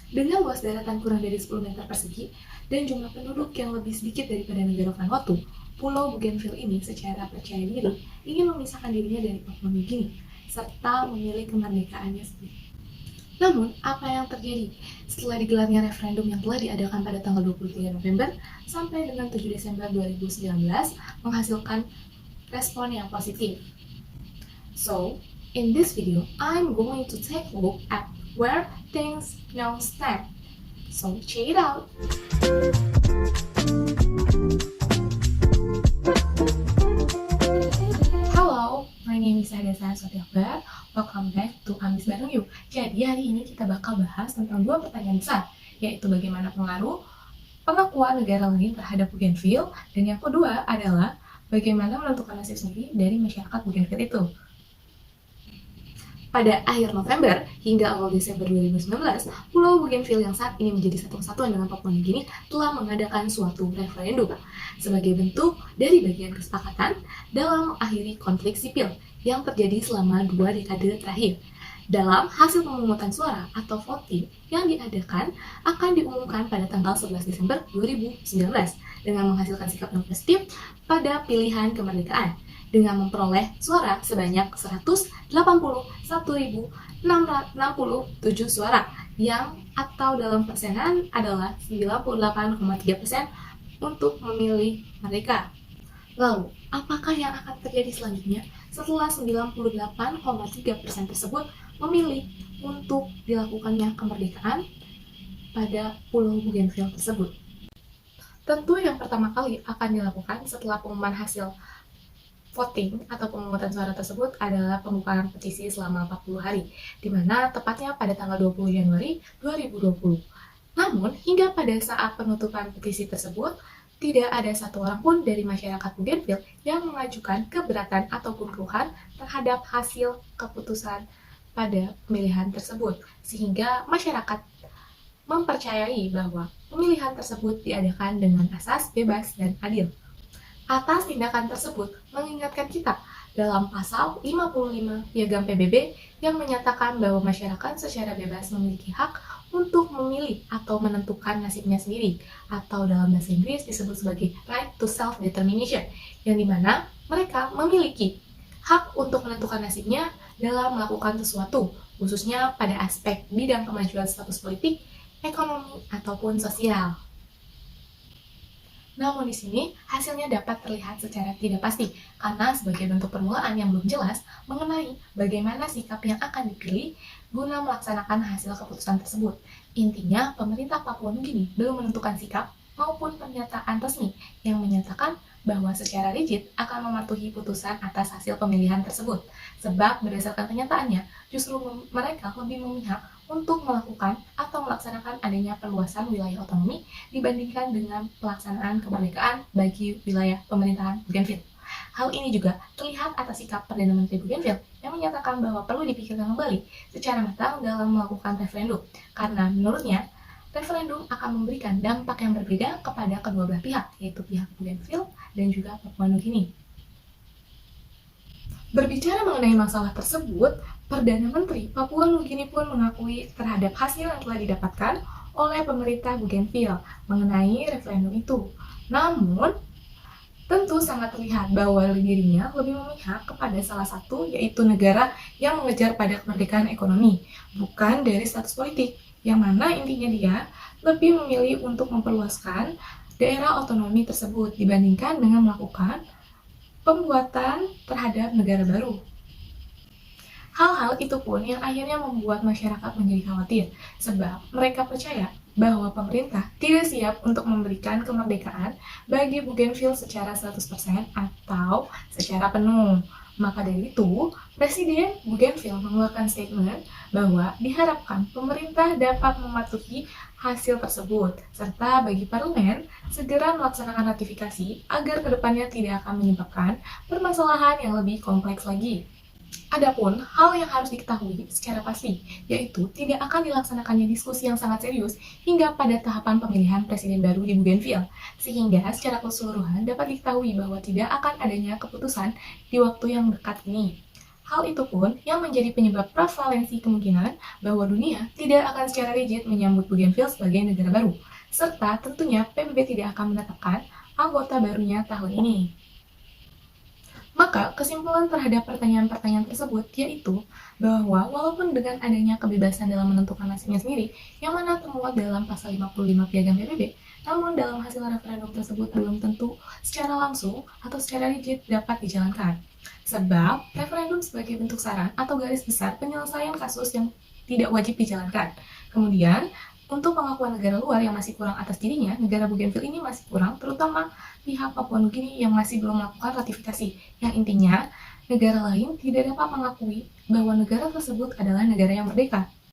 Dengan luas daratan kurang dari 10 meter persegi dan jumlah penduduk yang lebih sedikit daripada negara Vanuatu, Pulau Bougainville ini secara percaya diri ingin memisahkan dirinya dari Papua Nugini serta memilih kemerdekaannya sendiri. Namun, apa yang terjadi setelah digelarnya referendum yang telah diadakan pada tanggal 23 November sampai dengan 7 Desember 2019 menghasilkan respon yang positif. So, in this video, I'm going to take a look at where things now stand. So, check it out! Halo, my name is Adesa Sotiakbar. Welcome back to Ambis Bareng Yuk. Jadi hari ini kita bakal bahas tentang dua pertanyaan besar, yaitu bagaimana pengaruh pengakuan negara lain terhadap Bougainville, dan yang kedua adalah bagaimana menentukan nasib sendiri dari masyarakat Bougainville itu. Pada akhir November hingga awal Desember 2019, Pulau Bougainville yang saat ini menjadi satu kesatuan dengan Papua Nugini telah mengadakan suatu referendum sebagai bentuk dari bagian kesepakatan dalam mengakhiri konflik sipil yang terjadi selama 2 dekade terakhir. Dalam hasil pemungutan suara atau voting yang diadakan akan diumumkan pada tanggal 11 Desember 2019 dengan menghasilkan sikap yang positif pada pilihan kemerdekaan dengan memperoleh suara sebanyak 181.667 suara yang atau dalam persenan adalah 98,3% untuk memilih mereka. Lalu, apakah yang akan terjadi selanjutnya setelah 98,3% tersebut memilih untuk dilakukannya kemerdekaan pada Pulau Bougainville tersebut? Tentu yang pertama kali akan dilakukan setelah pengumuman hasil voting atau pemungutan suara tersebut adalah pembukaan petisi selama 40 hari, di mana tepatnya pada tanggal 20 Januari 2020. Namun, hingga pada saat penutupan petisi tersebut, tidak ada satu orang pun dari masyarakat Bougainville yang mengajukan keberatan ataupun keluhan terhadap hasil keputusan pada pemilihan tersebut, sehingga masyarakat mempercayai bahwa pemilihan tersebut diadakan dengan asas bebas dan adil. Atas tindakan tersebut mengingatkan kita dalam pasal 55 Piagam PBB yang menyatakan bahwa masyarakat secara bebas memiliki hak untuk memilih atau menentukan nasibnya sendiri, atau dalam bahasa Inggris disebut sebagai right to self-determination, yang dimana mereka memiliki hak untuk menentukan nasibnya dalam melakukan sesuatu, khususnya pada aspek bidang kemajuan status politik, ekonomi, ataupun sosial. Namun di sini hasilnya dapat terlihat secara tidak pasti karena sebagai bentuk permulaan yang belum jelas mengenai bagaimana sikap yang akan dipilih guna melaksanakan hasil keputusan tersebut. Intinya, pemerintah Papua Nugini belum menentukan sikap maupun pernyataan resmi yang menyatakan bahwa secara rigid akan mematuhi putusan atas hasil pemilihan tersebut. Sebab berdasarkan kenyataannya, justru mereka lebih memihak untuk melakukan atau melaksanakan adanya perluasan wilayah otonomi dibandingkan dengan pelaksanaan kemerdekaan bagi wilayah pemerintahan Bougainville. Hal ini juga terlihat atas sikap Perdana Menteri Bougainville yang menyatakan bahwa perlu dipikirkan kembali secara matang dalam melakukan referendum, karena menurutnya referendum akan memberikan dampak yang berbeda kepada kedua belah pihak, yaitu pihak Bougainville dan juga Papua Nugini. Berbicara mengenai masalah tersebut, Perdana Menteri Papua Nugini pun mengakui terhadap hasil yang telah didapatkan oleh pemerintah Bougainville mengenai referendum itu. Namun, tentu sangat terlihat bahwa dirinya lebih memihak kepada salah satu, yaitu negara yang mengejar pada kemerdekaan ekonomi, bukan dari status politik, yang mana intinya dia lebih memilih untuk memperluaskan daerah otonomi tersebut dibandingkan dengan melakukan pembuatan terhadap negara baru. Hal-hal itu pun yang akhirnya membuat masyarakat menjadi khawatir, sebab mereka percaya bahwa pemerintah tidak siap untuk memberikan kemerdekaan bagi Bougainville secara 100% atau secara penuh. Maka dari itu, Presiden Bougainville mengeluarkan statement bahwa diharapkan pemerintah dapat mematuhi hasil tersebut, serta bagi parlemen segera melaksanakan ratifikasi agar kedepannya tidak akan menyebabkan permasalahan yang lebih kompleks lagi. Adapun hal yang harus diketahui secara pasti, yaitu tidak akan dilaksanakannya diskusi yang sangat serius hingga pada tahapan pemilihan presiden baru di Bougainville, sehingga secara keseluruhan dapat diketahui bahwa tidak akan adanya keputusan di waktu yang dekat ini. Hal itu pun yang menjadi penyebab prevalensi kemungkinan bahwa dunia tidak akan secara rigid menyambut Bougainville sebagai negara baru, serta tentunya PBB tidak akan menetapkan anggota barunya tahun ini. Maka, kesimpulan terhadap pertanyaan-pertanyaan tersebut yaitu bahwa walaupun dengan adanya kebebasan dalam menentukan nasibnya sendiri, yang mana termuat dalam pasal 55 Piagam PBB, namun dalam hasil referendum tersebut belum tentu secara langsung atau secara rigid dapat dijalankan. Sebab, referendum sebagai bentuk saran atau garis besar penyelesaian kasus yang tidak wajib dijalankan. Kemudian, untuk pengakuan negara luar yang masih kurang atas dirinya, negara Bougainville ini masih kurang, terutama pihak Papua Nugini yang masih belum melakukan ratifikasi. Yang intinya, negara lain tidak dapat mengakui bahwa negara tersebut adalah negara yang merdeka.